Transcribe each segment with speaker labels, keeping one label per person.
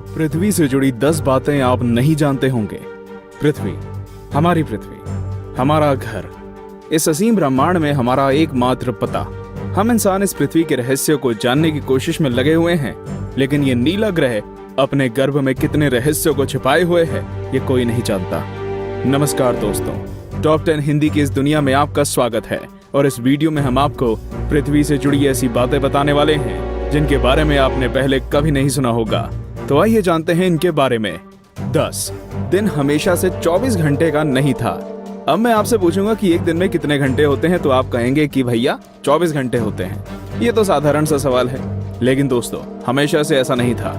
Speaker 1: पृथ्वी से जुड़ी 10 बातें आप नहीं जानते होंगे। पृथ्वी, हमारी पृथ्वी, हमारा घर, इस असीम ब्रह्मांड में हमारा एकमात्र पता। हम इंसान इस पृथ्वी के रहस्य को जानने की कोशिश में लगे हुए हैं, लेकिन ये नीला ग्रह अपने गर्भ में कितने रहस्यों को छिपाए हुए है, ये कोई नहीं जानता। नमस्कार दोस्तों, टॉप 10 हिंदी की इस दुनिया में आपका स्वागत है और इस वीडियो में हम आपको पृथ्वी से जुड़ी ऐसी बातें बताने वाले हैं जिनके बारे में आपने पहले कभी नहीं सुना होगा। तो आइए जानते हैं इनके बारे में। 10 दिन हमेशा से 24 घंटे का नहीं था। अब मैं आपसे पूछूंगा कि एक दिन में कितने घंटे होते हैं, तो आप कहेंगे कि भैया 24 घंटे होते हैं। ये तो साधारण सा सवाल है, लेकिन दोस्तों हमेशा से ऐसा नहीं था।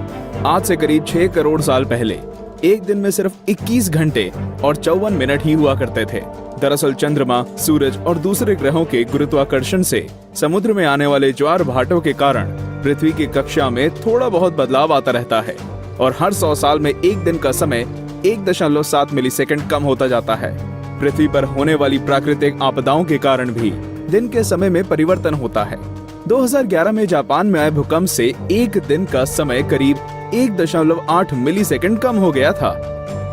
Speaker 1: आज से करीब 6 करोड़ साल पहले एक दिन में सिर्फ 21 घंटे और 54 मिनट ही हुआ करते थे। दरअसल चंद्रमा, सूरज और दूसरे ग्रहों के गुरुत्वाकर्षण से समुद्र में आने वाले ज्वार भाटों के कारण पृथ्वी की कक्षा में थोड़ा बहुत बदलाव आता रहता है और हर 100 साल में एक दिन का समय 1.7 मिलीसेकंड कम होता जाता है। पृथ्वी पर होने वाली प्राकृतिक आपदाओं के कारण भी दिन के समय में परिवर्तन होता है। 2011 में जापान में आए भूकंप से एक दिन का समय करीब 1.8 मिलीसेकंड कम हो गया था।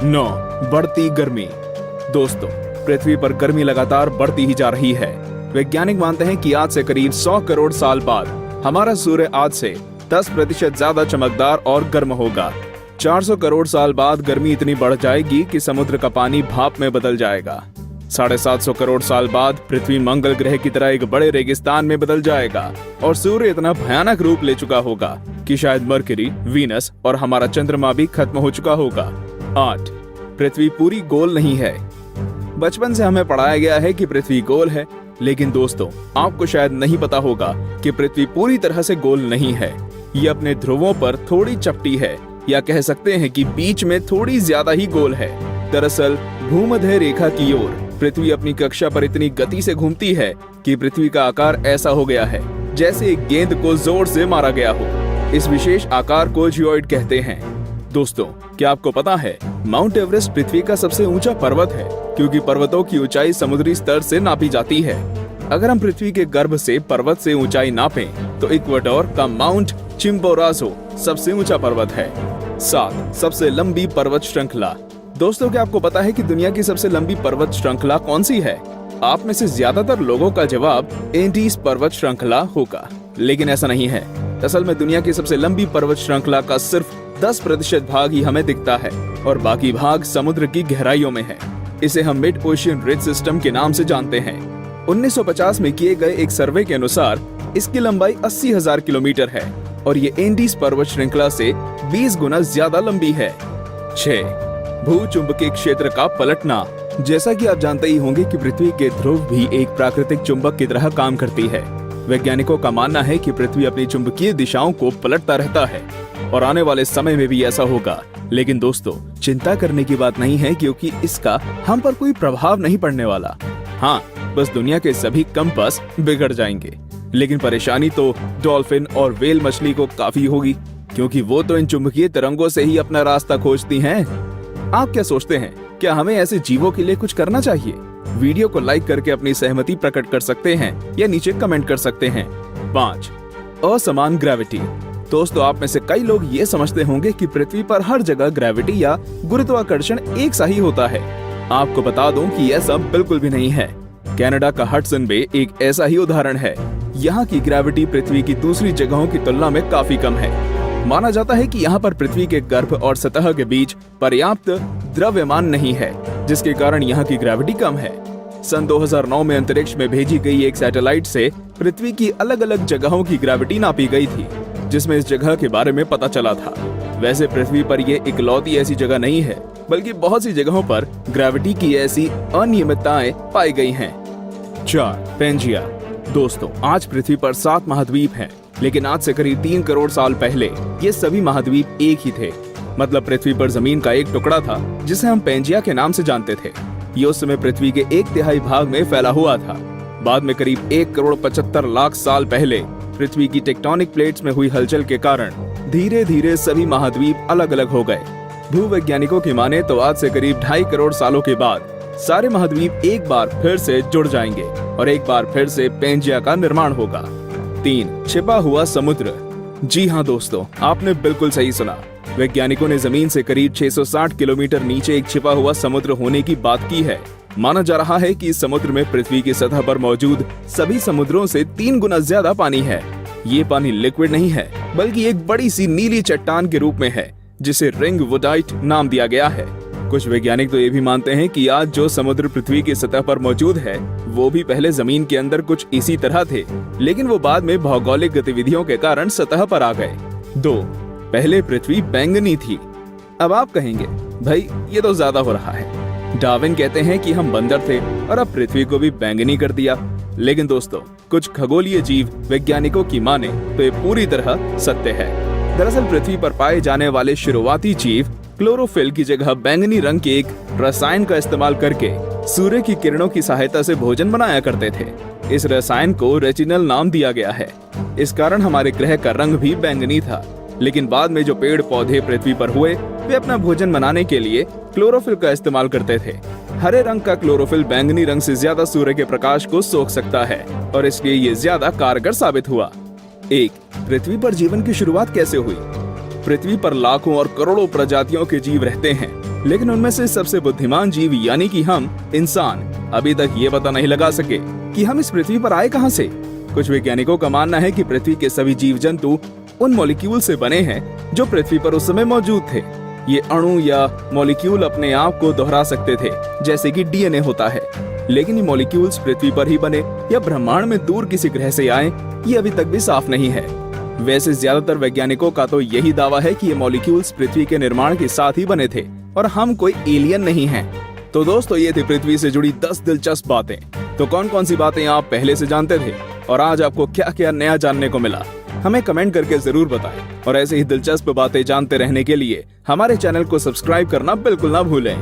Speaker 1: 9 बढ़ती गर्मी। दोस्तों, पृथ्वी पर गर्मी लगातार बढ़ती ही जा रही है। वैज्ञानिक मानते हैं कि आज से करीब 100 करोड़ साल बाद हमारा सूर्य आज से 10% ज्यादा चमकदार और गर्म होगा। 400 करोड़ साल बाद गर्मी इतनी बढ़ जाएगी कि समुद्र का पानी भाप में बदल जाएगा। 750 करोड़ साल बाद पृथ्वी मंगल ग्रह की तरह एक बड़े रेगिस्तान में बदल जाएगा और सूर्य इतना भयानक रूप ले चुका होगा कि शायद मरकरी, वीनस और हमारा चंद्रमा भी खत्म हो चुका होगा। 8 पृथ्वी पूरी गोल नहीं है। बचपन से हमें पढ़ाया गया है कि पृथ्वी गोल है, लेकिन दोस्तों आपको शायद नहीं पता होगा कि पृथ्वी पूरी तरह से गोल नहीं है। ये अपने ध्रुवों पर थोड़ी चपटी है, या कह सकते हैं कि बीच में थोड़ी ज्यादा ही गोल है। दरअसल भूमध्य रेखा की ओर पृथ्वी अपनी कक्षा पर इतनी गति से घूमती है कि पृथ्वी का आकार ऐसा हो गया है जैसे एक गेंद को जोर से मारा गया हो। इस विशेष आकार को जियोइड कहते हैं। दोस्तों, क्या आपको पता है माउंट एवरेस्ट पृथ्वी का सबसे ऊंचा पर्वत है, क्योंकि पर्वतों की ऊंचाई समुद्री स्तर से नापी जाती है। अगर हम पृथ्वी के गर्भ से पर्वत से ऊंचाई नापें तो इक्वेडोर का माउंट चिम्बोराजो सबसे ऊंचा पर्वत है। 7 सबसे लंबी पर्वत श्रृंखला। दोस्तों, क्या आपको पता है कि दुनिया की सबसे लंबी पर्वत श्रृंखला कौन सी है? आप में से ज्यादातर लोगों का जवाब एंडीज पर्वत श्रृंखला होगा, लेकिन ऐसा नहीं है। असल में दुनिया की सबसे लंबी पर्वत श्रृंखला का सिर्फ 10% भाग ही हमें दिखता है और बाकी भाग समुद्र की गहराइयों में है। इसे हम मिड ओशियन रिज सिस्टम के नाम से जानते हैं। 1950 में किए गए एक सर्वे के अनुसार इसकी लंबाई 80,000 किलोमीटर है और ये एंडीज पर्वत श्रृंखला से 20 गुना ज्यादा लंबी है। 6 भूचुंबकीय क्षेत्र का पलटना। जैसा कि आप जानते ही होंगे कि पृथ्वी के ध्रुव भी एक प्राकृतिक चुंबक की तरह काम करती है। वैज्ञानिकों का मानना है कि पृथ्वी अपनी चुंबकीय दिशाओं को पलटता रहता है और आने वाले समय में भी ऐसा होगा। लेकिन दोस्तों, चिंता करने की बात नहीं है, क्योंकि इसका हम पर कोई प्रभाव नहीं पड़ने वाला। हाँ, बस दुनिया के सभी कंपास बिगड़ जाएंगे। लेकिन परेशानी तो डॉल्फिन और व्हेल मछली को काफी होगी, क्योंकि वो तो इन चुंबकीय तरंगों से ही अपना रास्ता खोजती हैं। आप क्या सोचते हैं, क्या हमें ऐसे जीवों के लिए कुछ करना चाहिए? वीडियो को लाइक करके अपनी सहमति प्रकट कर सकते हैं या नीचे कमेंट कर सकते हैं। 5 असमान ग्रेविटी। दोस्तों, आप में से कई लोग ये समझते होंगे कि पृथ्वी पर हर जगह ग्रेविटी या गुरुत्वाकर्षण एक सा ही होता है। आपको बता दूं कि ऐसा बिल्कुल भी नहीं है। कनाडा का हडसन बे एक ऐसा ही उदाहरण है। यहाँ की ग्रेविटी पृथ्वी की दूसरी जगहों की तुलना में काफी कम है। माना जाता है कि यहाँ पर पृथ्वी के गर्भ और सतह के बीच पर्याप्त द्रव्यमान नहीं है, जिसके कारण यहाँ की ग्रेविटी कम है। सन 2009 में अंतरिक्ष में भेजी गई एक सैटेलाइट से पृथ्वी की अलग अलग जगहों की ग्रेविटी नापी गई थी, जिसमें इस जगह के बारे में पता चला था। वैसे पृथ्वी पर ये इकलौती ऐसी जगह नहीं है, बल्कि बहुत सी जगहों पर ग्रेविटी की ऐसी अनियमितताएं पाई गई हैं। 4 पेंजिया। दोस्तों, आज पृथ्वी पर 7 महाद्वीप हैं, लेकिन आज से करीब 3 करोड़ साल पहले ये सभी महाद्वीप एक ही थे। मतलब पृथ्वी पर जमीन का एक टुकड़ा था जिसे हम पेंजिया के नाम से जानते थे। ये उस समय पृथ्वी के 1/3 भाग में फैला हुआ था। बाद में करीब 1 करोड़ 75 लाख साल पहले पृथ्वी की टेक्टोनिक प्लेट्स में हुई हलचल के कारण धीरे धीरे सभी महाद्वीप अलग अलग हो गए। भूवैज्ञानिकों की माने तो आज से करीब 2.5 करोड़ सालों के बाद सारे महाद्वीप एक बार फिर से जुड़ जाएंगे और एक बार फिर से पेंजिया का निर्माण होगा। 3 छिपा हुआ समुद्र। जी हाँ दोस्तों, आपने बिल्कुल सही सुना। वैज्ञानिकों ने जमीन से करीब 660 किलोमीटर नीचे एक छिपा हुआ समुद्र होने की बात की है। माना जा रहा है कि इस समुद्र में पृथ्वी की सतह पर मौजूद सभी समुद्रों से 3 गुना ज्यादा पानी है। ये पानी लिक्विड नहीं है, बल्कि एक बड़ी सी नीली चट्टान के रूप में है, जिसे रिंग वुडाइट नाम दिया गया है। कुछ वैज्ञानिक तो ये भी मानते हैं कि आज जो समुद्र पृथ्वी की सतह पर मौजूद है, वो भी पहले जमीन के अंदर कुछ इसी तरह थे, लेकिन वो बाद में भौगोलिक गतिविधियों के कारण सतह पर आ गए। 2. पहले पृथ्वी बैंगनी थी। अब आप कहेंगे, भाई ये तो ज्यादा हो रहा है। डार्विन कहते हैं कि हम बंदर थे और अब पृथ्वी को भी बैंगनी कर दिया। लेकिन दोस्तों, कुछ खगोलीय जीव वैज्ञानिकों की माने तो ये पूरी तरह सत्य है। दरअसल पृथ्वी पर पाए जाने वाले शुरुआती जीव क्लोरोफिल की जगह बैंगनी रंग के एक रसायन का इस्तेमाल करके सूर्य की किरणों की सहायता से भोजन बनाया करते थे। इस रसायन को रेटिनल नाम दिया गया है। इस कारण हमारे ग्रह का रंग भी बैंगनी था। लेकिन बाद में जो पेड़ पौधे पृथ्वी पर हुए, वे अपना भोजन बनाने के लिए क्लोरोफिल का इस्तेमाल करते थे। हरे रंग का क्लोरोफिल बैंगनी रंग से ज्यादा सूर्य के प्रकाश को सोख सकता है और इसलिए ये ज्यादा कारगर साबित हुआ। 1. पृथ्वी पर जीवन की शुरुआत कैसे हुई? पृथ्वी पर लाखों और करोड़ों प्रजातियों के जीव रहते हैं, लेकिन उनमें से सबसे बुद्धिमान जीव यानी कि हम इंसान अभी तक ये पता नहीं लगा सके कि हम इस पृथ्वी पर आए कहां से। कुछ वैज्ञानिकों का मानना है कि पृथ्वी के सभी जीव जंतु उन मॉलिक्यूल से बने हैं जो पृथ्वी पर उस समय मौजूद थे। ये अणु या मॉलिक्यूल अपने आप को दोहरा सकते थे, जैसे कि डीएनए होता है। लेकिन ये मॉलिक्यूल्स पृथ्वी पर ही बने या ब्रह्मांड में दूर किसी ग्रह से आए, ये अभी तक भी साफ नहीं है। वैसे ज्यादातर वैज्ञानिकों का तो यही दावा है कि ये मॉलिक्यूल्स पृथ्वी के निर्माण के साथ ही बने थे और हम कोई एलियन नहीं हैं। तो दोस्तों, ये थी पृथ्वी से जुड़ी 10 दिलचस्प बातें। तो कौन कौन सी बातें आप पहले से जानते थे और आज आपको क्या क्या नया जानने को मिला, हमें कमेंट करके जरूर बताएं। और ऐसे ही दिलचस्प बातें जानते रहने के लिए हमारे चैनल को सब्सक्राइब करना बिल्कुल ना भूलें।